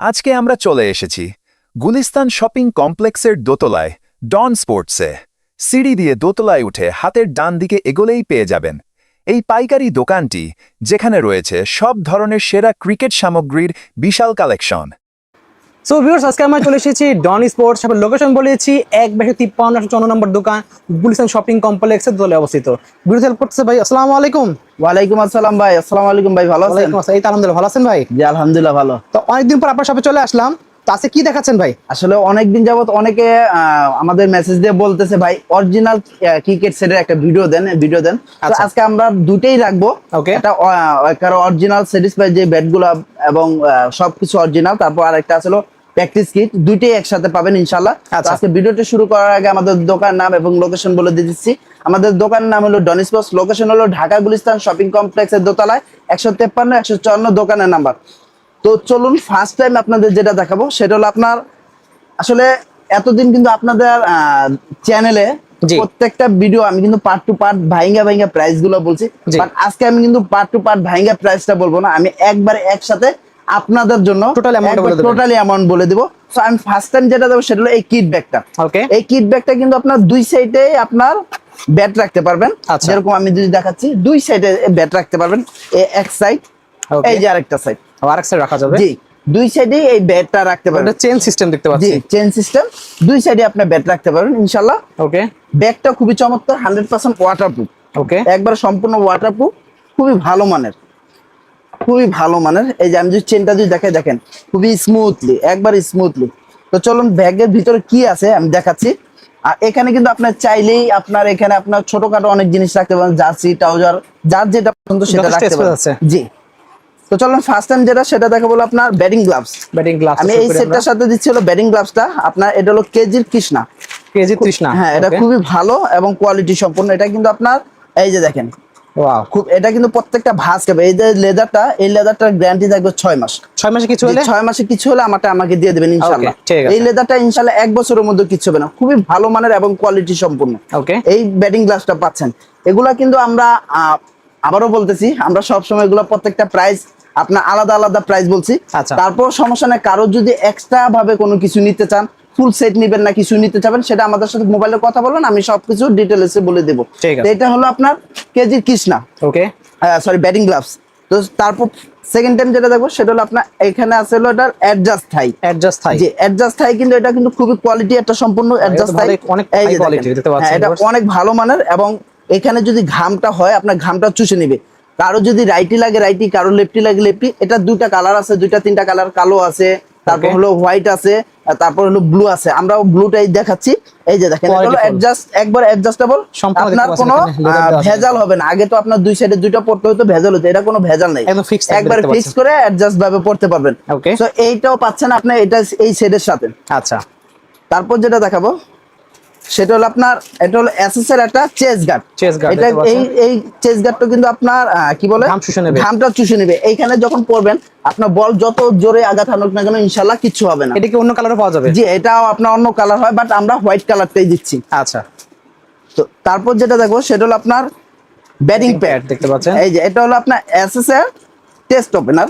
আজকে আমরা চলে এসেছি গুলিস্তান শপিং কমপ্লেক্সের দোতলায় ডন স্পোর্টসে। সিঁড়ি দিয়ে দোতলায় উঠে হাতের ডান দিকে এগোলেই পেয়ে যাবেন এই পাইকারি দোকানটি, যেখানে রয়েছে সব ধরনের সেরা ক্রিকেট সামগ্রীর বিশাল কালেকশন। সো ভিউয়ার্স, আজকে আমরা চলে এসেছি ডন স্পোর্টস শপের লোকেশন বলেছি 1/53 নম্বর দোকান, গুলিস্তান শপিং কমপ্লেক্সের দোতলায় অবস্থিত। ভিডিও হেল্প করতেছে ভাই। আসসালামু আলাইকুম। ওয়ালাইকুম আসসালাম ভাই। আসসালামু আলাইকুম ভাই, ভালো আছেন? এই তো আলহামদুলিল্লাহ, ভালো আছেন ভাই? জি আলহামদুলিল্লাহ ভালো। তো অনেকদিন পর আপনার শপে চলে আসলাম, তো আজকে কি দেখাচ্ছেন ভাই? আসলে অনেকদিন যাবত অনেকে আমাদের মেসেজ দিয়ে বলতেছে ভাই অরিজিনাল ক্রিকেট সেটের একটা ভিডিও দেন। তো আজকে আমরা দুটেই রাখবো। একটা অরিজিনাল স্যাটিসফাই যে ব্যাটগুলো এবং সবকিছু অরিজিনাল, তারপর আরেকটা আসলে প্র্যাকটিস কিট, দুইটাই একসাথে পাবেন ইনশাআল্লাহ। আজকে ভিডিওটি শুরু করার আগে আমাদের দোকান নাম এবং লোকেশন বলে দিয়ে দিচ্ছি। আমাদের দোকান নাম হলো ডন স্পোর্টস, লোকেশন হলো ঢাকা গুলিস্তান শপিং কমপ্লেক্সের দোতলায় 153-154 দোকানের নাম্বার। তো চলুন ফার্স্ট টাইম আপনাদের যেটা দেখাবো সেটা হলো আপনার আসলে এতদিন কিন্তু আপনাদের চ্যানেলে প্রত্যেকটা ভিডিও আমি কিন্তু পার্ট টু পার্ট ভাইঙ্গা প্রাইস গুলো বলছি, বাট আজকে আমি কিন্তু পার্ট টু পার্ট ভাইঙ্গা প্রাইসটা বলবো না, আমি একবারে একসাথে আপনাদের জন্য টোটালি অ্যামাউন্ট বলে দিব। সো আমি ফার্স্ট টাইম যেটা দেবো সেটা হলো এই কিট ব্যাগটা। এই কিট ব্যাগটা কিন্তু আপনার দুই সাইডে আপনার ব্যাট রাখতে পারবেন, যেরকম আমি যদি দেখাচ্ছি দুই সাইডে ব্যাট রাখতে পারবেন। এক সাইড, এই যে আরেকটা সাইড, আরেক সাইড রাখা যাবে। জি, দুই সাইডে এই ব্যাটটা রাখতে পারবেন। এটা চেইন সিস্টেম দেখতে পাচ্ছি। জি, চেইন সিস্টেম, দুই সাইডে আপনি ব্যাট রাখতে পারবেন ইনশাআল্লাহ। ওকে, ব্যাগটা খুবই চমৎকার, 100% ওয়াটারপ্রুফ। ওকে, একবার সম্পূর্ণ ওয়াটারপ্রুফ, খুবই ভালো মানের, খুবই ভালো মানের। এই যে আমি যদি চেনটা যদি দেখেন খুবই স্মুথলি, একবার স্মুথলি। তো চলুন ব্যাগের ভিতরে কি আছে আমি দেখাচ্ছি। আর এখানে কিন্তু আপনার চাইলেই আপনার এখানে আপনার ছোটখাটো অনেক জিনিস রাখতে পারেন, জার্সি, ট্রাউজার, যার যেটা পছন্দ সেটা রাখতে পারেন। জি, তো চলুন ফার্স্ট টাইম যেটা সেটা দেখাবো আপনার ব্যাটিং গ্লাভস। আমি এই সেটটার সাথে দিচ্ছি হলো ব্যাটিং গ্লাভসটা। আপনার এটা হলো কেজির কৃষ্ণা। হ্যাঁ, এটা খুবই ভালো এবং কোয়ালিটি সম্পূর্ণ। এটা কিন্তু আপনার এই যে দেখেন, ওয়াও, খুব, এটা কিন্তু প্রত্যেকটা ভাঁজ খাবে। এই যে লেদারটা, এই লেদারটার গ্যারান্টি থাকবে 6 মাস। 6 মাসে কিছু হলে 6 মাসে কিছু হলে আমাকে দিয়ে দেবেন ইনশাআল্লাহ। এই লেদারটা ইনশাআল্লাহ 1 বছরের মধ্যে কিছু হবে না, খুবই ভালো মানের এবং কোয়ালিটি সম্পূর্ণ। এই ব্যাটিং গ্লাভসটা পাচ্ছেন। এগুলা কিন্তু আমরা আবারও বলতেছি, আমরা সব সময় এগুলো প্রত্যেকটা প্রাইস আপনার আলাদা আলাদা প্রাইস বলছি। তারপর সমস্যা নেই, কারো যদি এক্সট্রা ভাবে কোনো কিছু নিতে চান, ফুল সেট নিবেন না কিছু নিতে চাবেন, সেটা আমাদের সাথে মোবাইলে কথা বলবেন, আমি সবকিছু ডিটেইলসে বলে দেব। এটা হলো আপনার কেজির কৃষ্ণা, ওকে, সরি ব্যাটিং গ্লাভস। তো তারপর সেকেন্ড টাইম যেটা দেখবো সেটা হলো আপনার এখানে আছে হলো এটা অ্যাডজাস্ট থাই। জি, অ্যাডজাস্ট থাই, কিন্তু এটা কিন্তু খুবই কোয়ালিটি একটা সম্পূর্ণ অ্যাডজাস্ট থাই, অনেক হাই কোয়ালিটি দেখতে পাচ্ছেন। এটা অনেক ভালো মানের এবং এখানে যদি ঘামটা হয় আপনার ঘামটা চুষে নেবে। কারো যদি রাইটি লাগে রাইটি, কারো লেফটি লাগে লেফটি। এটা দুইটা কালার আছে, দুইটা তিনটা কালার, কালো আছে, তারপর হলো হোয়াইট আছে, তারপর হলো ব্লু আছে। আমরা ব্লুটাই দেখাচ্ছি। এই যে দেখেন, এটা হলো অ্যাডজাস্ট, একবার অ্যাডজাস্টেবল, আপনার কোনো ভেজাল হবে না। আগে তো আপনার দুই সাইডে দুইটা পড়তে হতো, ভেজাল হতো, এটা কোনো ভেজাল নাই, একবার ফিক্স করে অ্যাডজাস্ট ভাবে পড়তে পারবেন। সো এইটাও পাচ্ছেন আপনি এটা এই সেটের সাথে। আচ্ছা, তারপর যেটা দেখাবো সেটা হলো আপনার, এটা হলো এসএস এর একটা চেস গার্ড। এটা এই চেস গার্ডটা কিন্তু আপনার কি বলে, ঘামটা চুষে নেবে। এইখানে যখন পড়বেন আপনার বল যত জোরে আঘাত হানুক না কেন ইনশাআল্লাহ কিচ্ছু হবে না। এটা কি অন্য কালারও পাওয়া যাবে? জি, এটাও আপনার অন্য কালার হয়, বাট আমরা হোয়াইট কালারটাই দিচ্ছি। আচ্ছা, তো তারপর যেটা দেখবো সেটা হলো আপনার ব্যাটিং প্যাড দেখতে পাচ্ছেন। এই যে এটা হলো আপনার এসএস এর টেস্ট ওপেনার।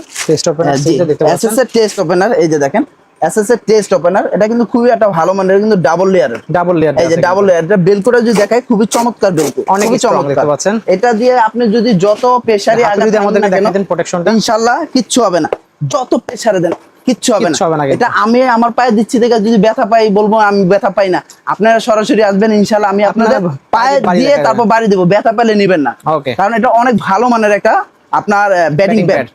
এসএস এর টেস্ট ওপেনার, এই যে দেখেন এসএস এর টেস্ট ওপেনার। এটা কিন্তু খুবই একটা ভালো মানের, কিন্তু ডাবল লেয়ার। এই যে ডাবল লেয়ার, এটা বেল করে যদি দেখায় খুবই চমৎকার বেল, অনেক চমৎকার। এটা দিয়ে আপনি যদি যত প্রেসারে আঘাত দেন প্রোটেকশনটা ইনশাআল্লাহ কিচ্ছু হবে না, যত প্রেসারে দেন কিচ্ছু হবে না। এটা আমি আমার পায়ে দিচ্ছি দেখে যদি ব্যথা পাই বলবো আমি ব্যথা পাই না, আপনারা সরাসরি আসবেন ইনশাআল্লাহ, আমি আপনাদের পায়ে দিয়ে তারপর বাড়ি দেব, ব্যথা পেলে নেবেন না, কারণ এটা অনেক ভালো মানের একটা আপনার ব্যাটিং প্যাড।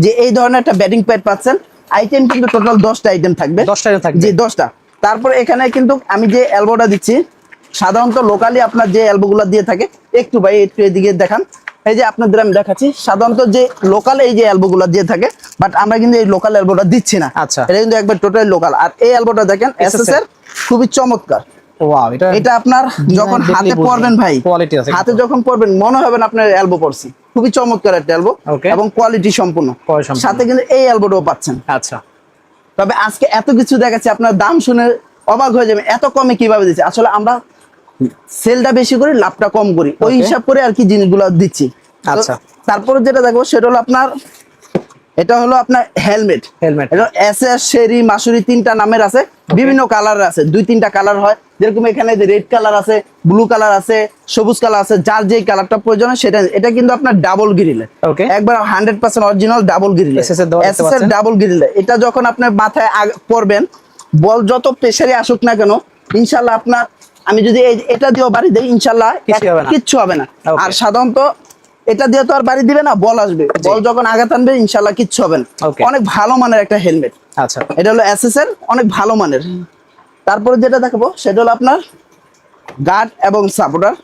যে এই ধরনের একটা ব্যাটিং প্যাড পাচ্ছেন। আইটেম কিন্তু টোটাল 10টা আইটেম থাকবে। 10টা থাকবে, জি 10টা। তারপর এখানে কিন্তু আমি যে এলবোটা দিচ্ছি, সাধারণত লোকালি আপনার যে এলবোগুলো দিয়ে থাকে, একটু ভাই একটু এদিকে দেখান। এই যে আপনাদের আমি দেখাচ্ছি, সাধারণত যে লোকাল এই যে এলবোগুলো দিয়ে থাকে, বাট আমরা কিন্তু এই লোকাল এলবোটা দিচ্ছি না। আচ্ছা, এটা কিন্তু একবার টোটালি লোকাল। আর এই এলবোটা দেখেন এসএস এর, খুবই চমৎকার। ওয়াও, এটা আপনার যখন হাতে পড়বেন ভাই, হাতে যখন পড়বেন মনে হবে না আপনার এলবো পড়ছি। খুবই চমৎকার একটা এলবো এবং কোয়ালিটি সম্পূর্ণ, সাথে কিন্তু এই এলবোটাও পাচ্ছেন। আচ্ছা, তবে আজকে এত কিছু দেখাচ্ছি, আপনার দাম শুনে অবাক হয়ে যাবে, এত কমে কিভাবে দিচ্ছি। আসলে আমরা সেলটা বেশি করি, লাভটা কম করি, ওই হিসাব করে আর কি জিনিসগুলো দিচ্ছি। আচ্ছা, তারপরে যেটা দেখবো সেটা হলো আপনার এটা হলো আপনার হেলমেট। হেলমেট এটা এসএস, শেরি, মাসুরি তিনটা নামের আছে, বিভিন্ন কালার আছে, 2-3টা কালার হয়। যেরকম এখানে রেড কালার আছে, ব্লু কালার আছে, সবুজ কালার আছে, যার যেই কালারটা প্রয়োজন হয় সেটা। এটা কিন্তু আপনার ডাবল গ্রিলে, ওকে একবার 100% অরিজিনাল ডাবল গ্রিলে, SS এর দেওয়া দেখতে এসএস এর পাচ্ছেন। ডাবল গ্রিলে। এটা যখন আপনার মাথায় পরবেন, বল যত প্রেসারে আসুক না কেন, ইনশাআল্লাহ আপনার, আমি যদি এটা দিয়েও বাড়ি দেই ইনশাআল্লাহ কিছুই হবে না। কিচ্ছু হবে না। Okay. আর সাধারণত এটা দিয়ে তো আর বাড়ি দিবে না, বল আসবে, বল যখন আঘাত আনবে ইনশাআল্লাহ কিচ্ছু হবে না। Okay. অনেক ভালো মানের একটা হেলমেট। আচ্ছা এটা হলো এসএস এর অনেক ভালো মানের। তারপরে যেটা দেখাবো সেটা হলো আপনার গার্ড এবং সাপোর্টার।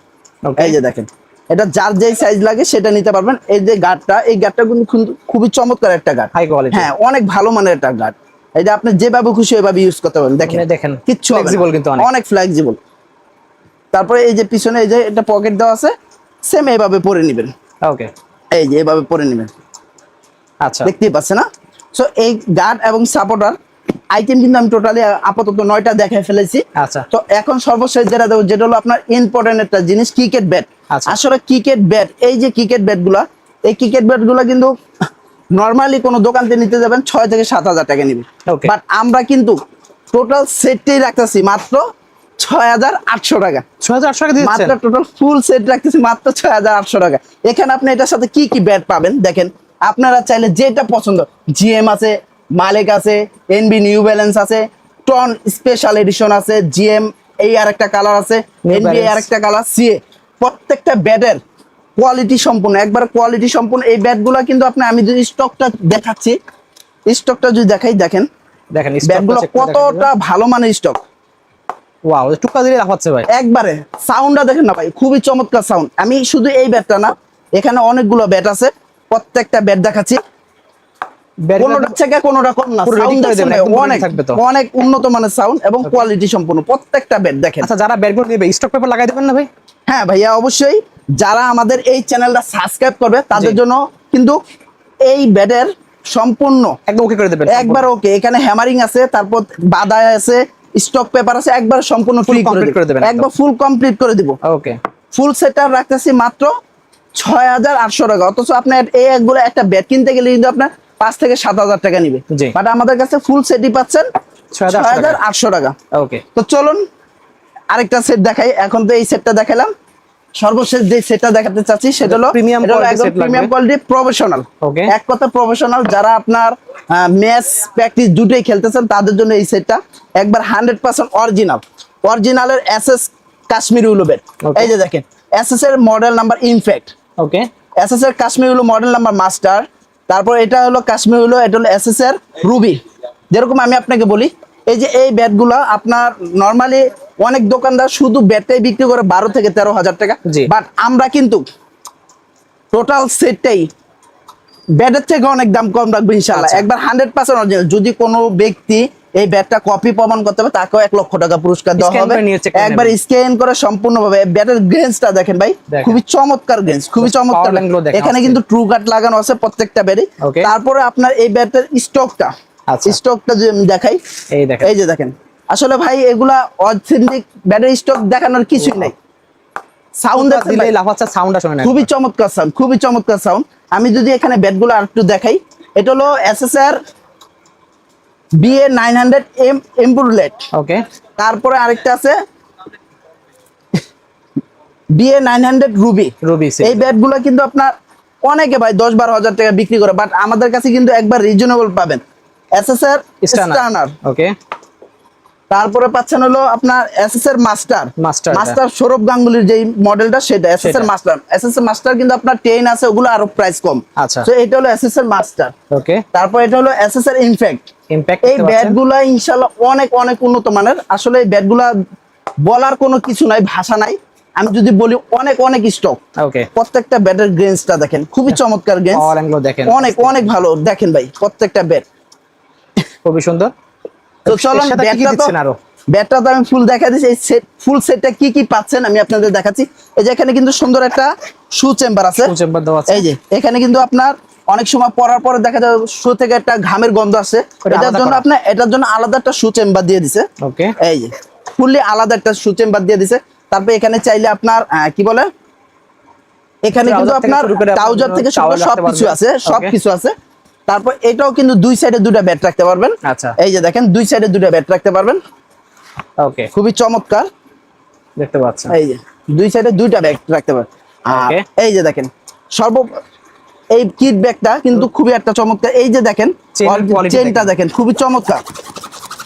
ওকে এই যে দেখেন, এটা যার যেই সাইজ লাগে সেটা নিতে পারবেন। এই যে গার্ডটা, এই গার্ডটা কিন্তু খুবই চমৎকার একটা গার্ড, হাই কোয়ালিটি। হ্যাঁ অনেক ভালো মানের একটা গার্ড। এটা আপনি যেভাবে খুশি ওইভাবে ইউজ করতে পারবেন। দেখেন দেখেন কিচ্ছু হবে না, ফ্লেক্সিবল কিন্তু অনেক ফ্লেক্সিবল। তারপরে এই যে পিছনে এই যে এটা পকেট দেওয়া আছে, সেম এইভাবে পরে নেবেন। ওকে এই যে এইভাবে পরে নেবেন, আচ্ছা দেখতেই পাচ্ছেন না? সো এই গার্ড এবং সাপোর্টার আইটেম কিন্তু আমি টোটালি আপাতত 9টা দেখাই ফেলেছি। আচ্ছা তো এখন সর্বশেষ যেটা দেবো, যেটা হলো আপনার ইম্পর্টেন্ট একটা জিনিস, ক্রিকেট ব্যাট। আচ্ছা। আসলে ক্রিকেট ব্যাট, এই যে ক্রিকেট ব্যাট গুলা, এই ক্রিকেট ব্যাট গুলা কিন্তু নর্মালি কোনো দোকান থেকে নিতে যাবেন 6 থেকে 7 হাজার টাকা নিবে, Okay. বাট আমরা কিন্তু টোটাল সেটটাই রাখতেছি মাত্র 6,800 টাকা। 6,800 টাকা দিচ্ছেন? মাত্র টোটাল ফুল সেট রাখতেছি মাত্র 6,800 টাকা। এখানে আপনি এটার সাথে কি কি ব্যাট পাবেন দেখেন। আপনারা চাইলে যেটা পছন্দ, জিএম আছে, মালিক আছে, এনবি নিউ ব্যালেন্স আছে, টন স্পেশাল এডিশন আছে, জিএম এই আরেকটা কালার আছে, New এনবি Balance। আরেকটা কালার, সিএ। প্রত্যেকটা ব্যাটের কোয়ালিটি সম্পূর্ণ, একবার কোয়ালিটি সম্পূর্ণ। এই ব্যাটগুলো কিন্তু আপনি, আমি যদি স্টকটা দেখাচ্ছি, স্টকটা যদি দেখাই, দেখেন দেখেন ব্যাটগুলো কতটা ভালো মানের স্টক। ওয়াও টুকা দিলে লাফাচ্ছে ভাই। একবারে সাউন্ডটা দেখেন না ভাই, খুবই চমৎকার সাউন্ড। আমি শুধু এই ব্যাটটা না, এখানে অনেকগুলো ব্যাট আছে, প্রত্যেকটা ব্যাট দেখাচ্ছি, কোনোটা থেকে কোনোটা কম না। পুরো rating সাউন্ড করে দেবেন, একদম অনেক rating থাকবে তো। অনেক উন্নত মানের সাউন্ড এবং কোয়ালিটি সম্পূর্ণ প্রত্যেকটা ব্যাট দেখেন। আচ্ছা যারা ব্যাটগুলো নেবে স্টক পেপার লাগাই দেবেন না ভাই? হ্যাঁ ভাইয়া অবশ্যই, যারা আমাদের এই চ্যানেলটা সাবস্ক্রাইব করবে তাদের জি। জন্য কিন্তু এই ব্যাটের সম্পূর্ণ একদম ওকে করে দেবেন একবার ওকে। এখানে হ্যামারিং আছে, তারপর বাদায় আছে, স্টক পেপার আছে, একবার সম্পূর্ণ Full ফ্রি complete করে করে দেবেন দেবেন, একদম। একবার ফুল কমপ্লিট করে দিব। ওকে ফুল সেটআপ রাখতেছি মাত্র 6,800 টাকা। অথচ আপনার এই একগুলো একটা ব্যাট কিনতে গেলে কিন্তু আপনার 5 থেকে 7 হাজার টাকা নিবে, জি। বাট আমাদের কাছে ফুল সেটই পাচ্ছেন 6,800 6,800 টাকা। ওকে তো চলুন আরেকটা সেট দেখাই। এখন তো এই সেটটা দেখালাম, সর্বশেষ যে সেটটা দেখাতে চাচ্ছি সেটা হলো Premium এটা হলো quality একদম set লাগবে। Premium quality professional. Okay. এক কথা প্রফেশনাল, যারা আপনার ম্যাচ প্র্যাকটিস দুটোই খেলতেছেন তাদের জন্য এই সেটটা একবার 100% অরিজিনালের এসএস কাশ্মীরি উলো ব্যাট। Okay. এই যে দেখেন, এসএস এর মডেল নাম্বার ইনফ্যাক্ট, ওকে এসএস এর কাশ্মীরি উলো মডেল নাম্বার মাস্টার। তারপর এটা হলো কাশ্মীরি উলো, এটা হলো এসএস এর রুবি। যেরকম আমি আপনাকে বলি, এই যে এই ব্যাটগুলো আপনার নরমালি অনেক দোকানদার শুধু ব্যাটটাই বিক্রি করে 12 থেকে 13 হাজার টাকা, জি। বাট আমরা কিন্তু টোটাল সেটটাই ব্যাটের থেকে অনেক দাম কম রাখবো ইনশাআল্লাহ। আচ্ছা। একবার 100% অরিজিনাল। যদি কোনো ব্যক্তি এই ব্যাটটা কপি প্রমাণ করতে হবে, তাকেও 1 লক্ষ টাকা পুরস্কার দেওয়া Scan হবে। করে নিয়ে check করে একবার নেবেন। স্ক্যান করে সম্পূর্ণভাবে ব্যাটের গ্রেন্সটা দেখেন ভাই, দেখেন। খুবই চমৎকার গ্রেন্স, খুবই Just চমৎকার। power line গুলো দেখেন এখানে আজকে। কিন্তু ট্রু কাট লাগানো আছে প্রত্যেকটা ব্যাটে। Okay. তারপরে আপনার এই ব্যাটের স্টকটা, আচ্ছা। স্টকটা যদি আমি দেখাই, এই দেখেন এই যে দেখেন, আসলে ভাই এগুলা অথেন্টিক ব্যাটের স্টক দেখানোর কিছুই নাই। সাউন্ড টুকা দিলেই লাফাচ্ছে, সাউন্ডটা শুনে না খুবই চমৎকার সাউন্ড, খুবই চমৎকার সাউন্ড। আমি যদি এখানে ব্যাটগুলো আর একটু দেখাই, এটা হলো এসএসআর BA 900 এমপুরলেট। ওকে তারপরে আরেকটা আছে BA 900 রুবি। রুবি এই ব্যাটগুলো কিন্তু আপনার অনেকে ভাই 10-12 হাজার টাকা বিক্রি করে, বাট আমাদের কাছে কিন্তু একবার রিজনেবল পাবেন। এসএসআর স্টার্নার, ওকে তারপরে পাচ্ছেন হলো আপনার SSR master. Master, master Sourav গাঙ্গুলির যেই মডেলটা সেটা এসএসআর সেটা। মাস্টার। এসএসআর মাস্টার কিন্তু আপনার 10 আছে, ওগুলো আরো প্রাইস কম। আচ্ছা। তো এটা হলো এসএসআর মাস্টার। ওকে তারপর এটা হলো এসএসআর ইনফ্যাক্ট। ইমপ্যাক্ট এই ব্যাটগুলা ইনশাআল্লাহ অনেক অনেক উন্নত মানের। আসলে এই ব্যাটগুলা বলার কোনো কিছু নাই, ভাষা নাই। আমি যদি বলি অনেক অনেক স্টক। ওকে প্রত্যেকটা ব্যাটের গ্রেন্সটা দেখেন, খুবই চমৎকার গ্রেন্স, পাওয়ার অ্যাঙ্গেল দেখেন অনেক অনেক ভালো। দেখেন ভাই প্রত্যেকটা ব্যাট, খুবই সুন্দর। তো চলুন এর সাথে কি কি ব্যাটটা তো দিচ্ছেন আরো? ব্যাটটা তো আমি ফুল দেখা দিচ্ছি। এই সেট ফুল সেটটা কি কি পাচ্ছেন আমি আপনাদের দেখাচ্ছি। এই যে এখানে কিন্তু সুন্দর একটা শু চেম্বার আছে। Shoe chamber দেওয়া আছে। এই যে এখানে কিন্তু আপনার অনেক সময় পরার পরে দেখা যায় শু থেকে একটা ঘামের গন্ধ আসে, ওটা এটার আলাদা জন্য করা। আপনার এটার জন্য আলাদা একটা শু চেম্বার দিয়ে দিছে। ওকে এই যে ফুললি আলাদা একটা শু চেম্বার দিয়ে দিছে। তারপর এখানে চাইলে আপনার কি বলে, এখানে কিন্তু Trouser থেকে আপনার শুরু করে আপনার ট্রাউজার থেকে শুরু করে towel রাখতে সবকিছু পারবেন। আছে, Okay. সবকিছু আছে। তারপর এটাও কিন্তু দুই সাইডে দুটো ব্যাট রাখতে পারবেন। আচ্ছা, এই যে দেখেন দুই সাইডে দুটো ব্যাট রাখতে পারবেন, ওকে, খুবই চমৎকার। দেখতে পাচ্ছেন এই যে দুই সাইডে দুইটা ব্যাগ রাখতে পারবেন। আর Okay. এই যে দেখেন এই কিট ব্যাগটা কিন্তু খুবই একটা চমৎকার। এই যে দেখেন চেনের quality চেনটা দেখেন খুবই চমৎকার।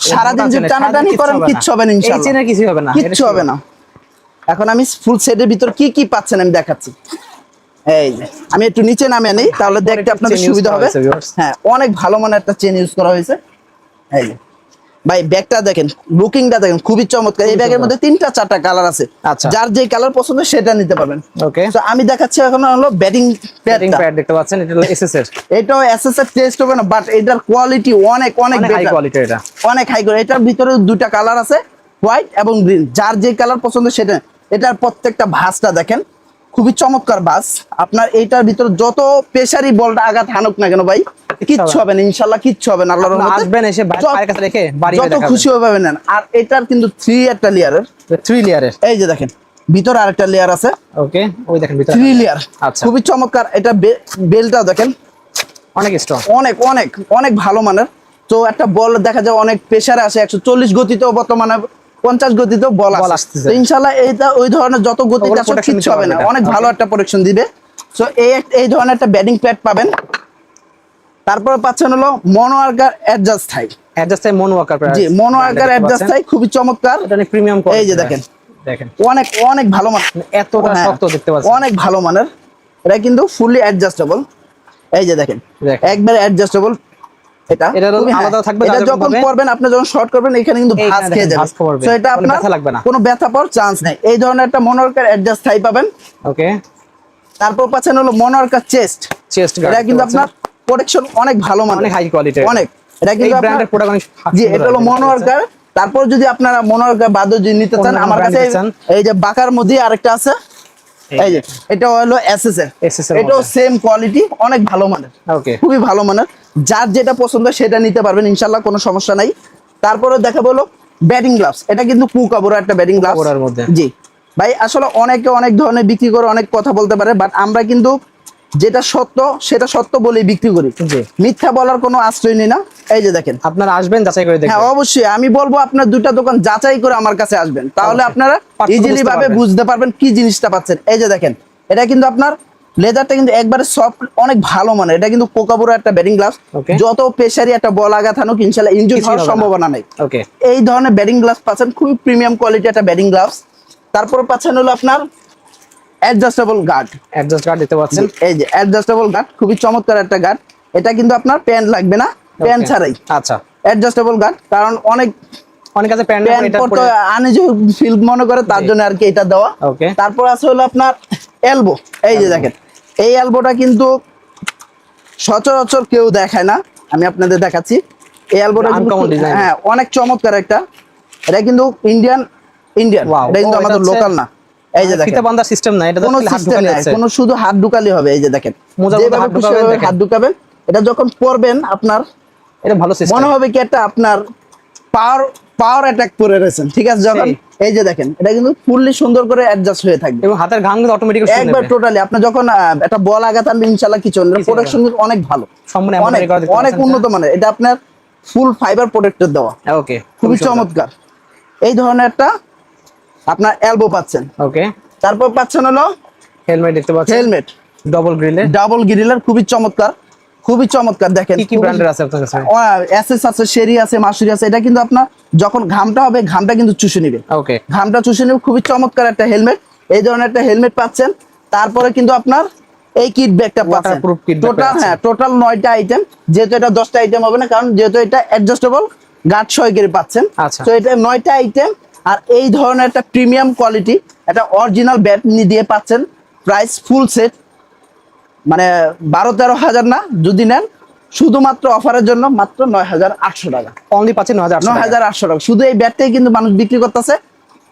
সারাদিন যে টানাটানি করেন কিচ্ছু হবে না এই ইনশাআল্লাহ, চেনের কিছু হবে না, কিচ্ছু হবে না। এখন আমি ফুল সেটের ভিতর কি কি পাচ্ছেন আমি দেখাচ্ছি। এই যে আমি একটু নিচে নামিয়ে নেই তাহলে দেখতে আপনাদের chain use সুবিধা করা হবে। হয়েছে, viewers। হ্যাঁ, অনেক ভালো মানের একটা চেন ইউজ করা হয়েছে। এই যে ভাই ব্যাগটা দেখেন, লুকিংটা দেখেন খুবই চমৎকার। এই ব্যাগের মধ্যে 3-4টা কালার আছে, আচ্ছা। যার যে কালার পছন্দ সেটা নিতে পারবেন। ওকে, তো আমি দেখাচ্ছি এখন হলো ব্যাটিং ব্যাটিং প্যাডটা। প্যাড দেখতে পাচ্ছেন, এটা হলো এসএস এর, এটাও এসএস এর টেস্ট হবে না, বাট এটার কোয়ালিটি অনেক অনেক অনেক হাই বেটার, কোয়ালিটি এটা। অনেক হাই করে। এটার ভিতরে দুইটা কালার আছে, হোয়াইট এবং গ্রিন, যার যে কালার পছন্দ সেটা। এটার প্রত্যেকটা ভাঁজটা দেখেন খুবই চমৎকার ভাঁজ। আপনার এইটার ভিতরে যত প্রেসারি বলটা আঘাত হানুক না কেন ভাই কিচ্ছু হবে না ইনশাআল্লাহ, কিচ্ছু হবে না আল্লাহর আপনারা রহমতে। আসবেন এসে পায়ের কাছে রেখে বাড়ি যত খুশি হবে নেন। আর এটার কিন্তু 3 একটা লেয়ারের, 3 লেয়ারের। এই যে দেখেন ভিতরে আরেকটা লেয়ার আছে, ওকে, ওই দেখেন ভিতরে 3 লেয়ার। আচ্ছা। খুবই চমৎকার। এটা বেলটাও দেখেন অনেক স্ট্রং, অনেক অনেক অনেক ভালো মানের। তো একটা বল দেখা যায় অনেক প্রেসারে আসে, 140 গতিতেও বর্তমানে 50 গতিতেও বল বল আসে। আসতেছে। তো ইনশাআল্লাহ এইটা ওই ধরনের যত গতিতে ওগুলো আসে protection কিচ্ছু নিতে হবে না, পারবে এটা। অনেক ভালো একটা প্রোটেকশন দিবে। সো এই ধরনের একটা ব্যাটিং প্যাড পাবেন। তারপরে পাচ্ছেন হলো মনো আর্কার অ্যাডজাস্ট থাই। অ্যাডজাস্ট টাইম মন ওয়াকার, জি, মনো আর্কার অ্যাডজাস্ট থাই খুবই চমৎকার। এটা অনেক প্রিমিয়াম কোয়ালিটি। এই যে দেখেন দেখেন অনেক অনেক ভালো মানের, এতটা হ্যাঁ, শক্ত দেখতে পাচ্ছেন, অনেক ভালো মানের। এটা কিন্তু ফুললি অ্যাডজাস্টেবল। এই যে দেখেন দেখেন। একবার অ্যাডজাস্টেবল। এটা এটার খুবই, হ্যাঁ, আলাদা থাকবে, এটা যাদের যখন ভাবে- করবেন আপনি যখন শর্ট করবেন এখানে কিন্তু এইখানে ভাঁজ খেয়ে দেখেন, যাবে। ভাঁজ পড়বে। সো এটা কোনো আপনার ব্যথা লাগবে না। কোনো ব্যথা পাওয়ার চান্স নেই। এই ধরনের একটা মনোরকার অ্যাডজাস্ট থাই পাবেন। ওকে, তারপর পাচ্ছেন হলো মনোরকার চেস্ট। চেস্ট গার্ড, এটা কিন্তু আপনার প্রোটেকশন অনেক ভালো মানের, অনেক হাই কোয়ালিটি, অনেক। এটা এই কিন্তু আপনার ব্র্যান্ডের প্রোডাক্ট অনেক জি, এটা হলো মনোরকার। তারপর যদি আপনারা মনোরকার বাদ যদি নিতে চান, অন্য আমার brand কাছে নিতে চান? এই যে বাকার মধ্যে আরেকটা আছে, এই যে এটা হলো এসএস এর। SS এর এটাও মধ্যে। সেম কোয়ালিটি, অনেক ভালো মানের, ওকে, খুবই ভালো মানের। যার যেটা পছন্দ সেটা নিতে পারবেন ইনশাআল্লাহ, কোনো সমস্যা নাই। তারপরে দেখাবো হলো ব্যাটিং গ্লাভস। এটা কিন্তু কুকাবুরা একটা ব্যাটিং গ্লাভস। কুকাবুরার মধ্যে। জি ভাই, আসলে অনেকে অনেক ধরনের বিক্রি করে, অনেক কথা বলতে পারে, বাট আমরা কিন্তু যেটা সত্য সেটা সত্য বলেই বিক্রি করি, জি। মিথ্যা বলার কোনো আশ্রয় নেই না। এই যে দেখেন, আপনারা আসবেন যাচাই করে হ্যাঁ দেখবেন। অবশ্যই আমি বলবো আপনার দুইটা দোকান যাচাই করে আমার কাছে আসবেন, তাহলে অবশ্যই। আপনারা পার্থক্য ইজিলি বুঝতে ভাবে পারবেন। বুঝতে পারবেন কি জিনিসটা পাচ্ছেন। এই যে দেখেন, এটা কিন্তু আপনার লেদারটা কিন্তু একবারে সফট, অনেক ভালো মানে। এটা কিন্তু কোকাবুরা একটা ব্যাটিং গ্লাভস। Okay. যত প্রেসারি একটা বল আঘাত হানুক ইনশাআল্লাহ ইনজুরি কিছুই হওয়ার হবে না। সম্ভাবনা নেই। ওকে, এই ধরনের ব্যাটিং গ্লাভস পাচ্ছেন, খুবই প্রিমিয়াম কোয়ালিটি একটা ব্যাটিং গ্লাভস। তারপর পাচ্ছেন হলো আপনার অ্যাডজাস্টেবল গার্ড। অ্যাডজাস্ট গার্ড দেখতে পাচ্ছেন, এই যে অ্যাডজাস্টেবল গার্ড, খুবই চমৎকার একটা গার্ড। এটা কিন্তু আপনার প্যান্ট লাগবে না, প্যান্ট Okay. ছাড়াই আচ্ছা, অ্যাডজাস্টেবল গার্ড। কারণ অনেক অনেক কাছে প্যান্ট প্যান্ট এটা পরতে আনইজি ফিল মনে করে, তার জন্য আর কি এটা দেওয়া। ওকে, তারপর আছে হলো আপনার এলবো। এই যে দেখেন, এই এলবোটা কিন্তু সচরাচর কেউ দেখায় না, আমি আপনাদের দেখাচ্ছি। এই এলবোটা কিন্তু Uncommon design। হ্যাঁ অনেক চমৎকার একটা। এটা কিন্তু ইন্ডিয়ান, Wow, এটা কিন্তু ও, এটা আমাদের হচ্ছে- লোকাল না। এই যে দেখেন ফিতা বাঁধার সিস্টেম না, এটা কোনো জাস্ট হাত সিস্টেম ঢুকালে নাই, আছে। কোনো শুধু হাত ঢুকালে হবে। এই যে দেখেন মোজার মধ্যে যেভাবে হাত খুশি ঢুকাবেন, ভাবে দেখেন। হাত ঢুকাবেন। এটা যখন পরবেন আপনার এটা ভালো সিস্টেম, মনে হবে কি একটা আপনার পাওয়ার পাওয়ার অ্যাটাক করে রয়েছেন, ঠিক আছে। যখন সেই। এই যে দেখেন, এটা কিন্তু ফুললি সুন্দর করে অ্যাডজাস্ট হয়ে থাকবে এবং হাতের ঘাম কিন্তু অটোমেটিক একবার টোটালি। আপনি যখন একটা বল আঘাত আনবেন ইনশাআল্লাহ কিছু হবে না। কিছু হবে প্রোটেকশন অনেক ভালো, সম্পূর্ণ অনেক এমব্রয়ডারি করা দেখতে অনেক পাচ্ছেন, উন্নত মানের। এটা আপনার ফুল ফাইবার প্রোটেক্টর দেওয়া, ওকে, খুবই চমৎকার। এই ধরনের একটা আপনার এলবো পাচ্ছেন। ওকে, তারপর পাচ্ছেন হলো হেলমেট দেখতে পাচ্ছেন, হেলমেট ডবল গ্রিলে। ডাবল গ্রিলার, খুবই চমৎকার, খুবই চমৎকার। দেখেন কি কি ব্র্যান্ডের আছে আপনার কাছে? এসএস আছে, শেরি আছে, মাসুরি আছে। এটা কিন্তু আপনার যখন ঘামটা হবে ঘামটা কিন্তু চুষে নিবে, ওকে, ঘামটা চুষে নেবে। খুবই চমৎকার একটা হেলমেট, এই ধরনের একটা হেলমেট পাচ্ছেন। তারপরে কিন্তু আপনার এই কিট ব্যাগটা পাচ্ছেন, Waterproof kit bag টোটাল পাচ্ছেন। হ্যাঁ টোটাল 9টা আইটেম। যেহেতু এটা 10টা আইটেম হবে না, কারণ যেহেতু এটা অ্যাডজাস্টেবল গার্ড সহকারে পাচ্ছেন। আচ্ছা। তো এটা 9টা আইটেম। আর এই ধরনের একটা প্রিমিয়াম কোয়ালিটি একটা অরিজিনাল ব্যাট দিয়ে পাচ্ছেন। প্রাইস ফুল সেট মানে 12-13 হাজার না, যদি নেন শুধুমাত্র অফারের জন্য মাত্র 9,800 টাকা। অনলি পাচ্ছেন 9,800 টাকা। 9,800 টাকা। শুধু এই ব্যাটটাই কিন্তু মানুষ বিক্রি করতেছে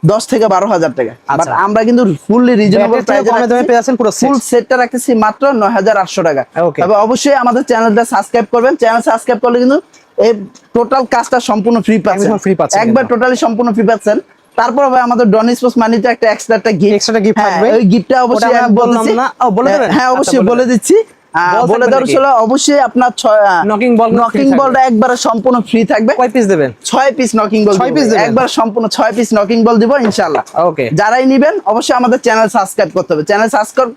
10 থেকে 12,000 টাকা। বাট আচ্ছা। আমরা কিন্তু ফুললি রিজনেবল ব্যাটের থেকে কমে দামে পেয়ে যাচ্ছেন পুরো set। ফুল সেটটা রাখতেছি মাত্র 9,800 টাকা। Okay. তবে অবশ্যই আমাদের চ্যানেলটা সাবস্ক্রাইব করবেন। চ্যানেল সাবস্ক্রাইব করলে কিন্তু এই টোটাল কাজটা সম্পূর্ণ ফ্রি পাচ্ছেন, একদম free পাচ্ছেন একবার কিন্তু। টোটালি সম্পূর্ণ ফ্রি পাচ্ছেন। তারপর ভাই আমাদের ডন স্পোর্টস মানিতে একটা এক্সট্রা একটা গিফট, Extra একটা gift থাকবে। ওই গিফটটা ওটা অবশ্যই আমরা আমি বললাম বলতেছি না। ও, বলে দেবেন? হ্যাঁ আচ্ছা, অবশ্যই বলে বলে দেন। দিচ্ছি। বলে দেওয়ার ছিল অবশ্যই আপনার Knocking ball নকিং free বলটা একবারে সম্পূর্ণ ফ্রি থাকবে। কয় পিস দেবেন? 6 পিস নকিং বল 6 piece দেবেন? একবার সম্পূর্ণ 6 পিস নকিং বল দিব ইনশাআল্লাহ। ওকে, যারাই নেবেন অবশ্যই আমাদের চ্যানেল সাবস্ক্রাইব করতে হবে। চ্যানেল সাবস্ক্রাইব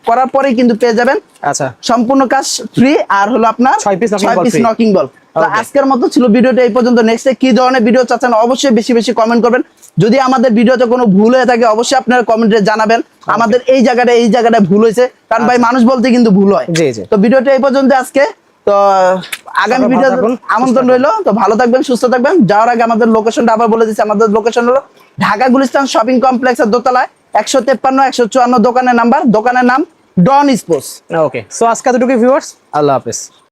করার পরেই কিন্তু পেয়ে যাবেন আচ্ছা সম্পূর্ণ কাজ ফ্রি। আর হলো আপনার 6 piece knocking ball piece free। Knocking ball. তো Okay. আজকের মতো ছিল ভিডিওটা এই পর্যন্ত। নেক্সট কি ধরনের ভিডিও চাচ্ছেন অবশ্যই বেশি বেশি কমেন্ট করবেন। যদি আমাদের ভিডিওতে কোনো ভুল হয়ে থাকে অবশ্যই আপনারা কমেন্টে জানাবেন আমাদের এই জায়গাটা ভুল হয়েছে, কারণ ভাই মানুষ বলতে কিন্তু ভুল হয়। জি, জি। তো ভিডিওটা এই পর্যন্ত আজকে। তো আগামী ভালো ভিডিও থাকুন, আমন্ত্রণ রইলো। তো ভালো থাকবেন, সুস্থ থাকবেন। যাওয়ার আগে আমাদের লোকেশনটা আবার বলে দিচ্ছি। আমাদের লোকেশন হলো ঢাকা গুলিস্তান শপিং কমপ্লেক্সের দোতলায় 153 154 দোকানের নাম ডন স্পোর্টস। ওকে, সো আজকে এতটুকু ভিউয়ার্স, আল্লাহ হাফেজ।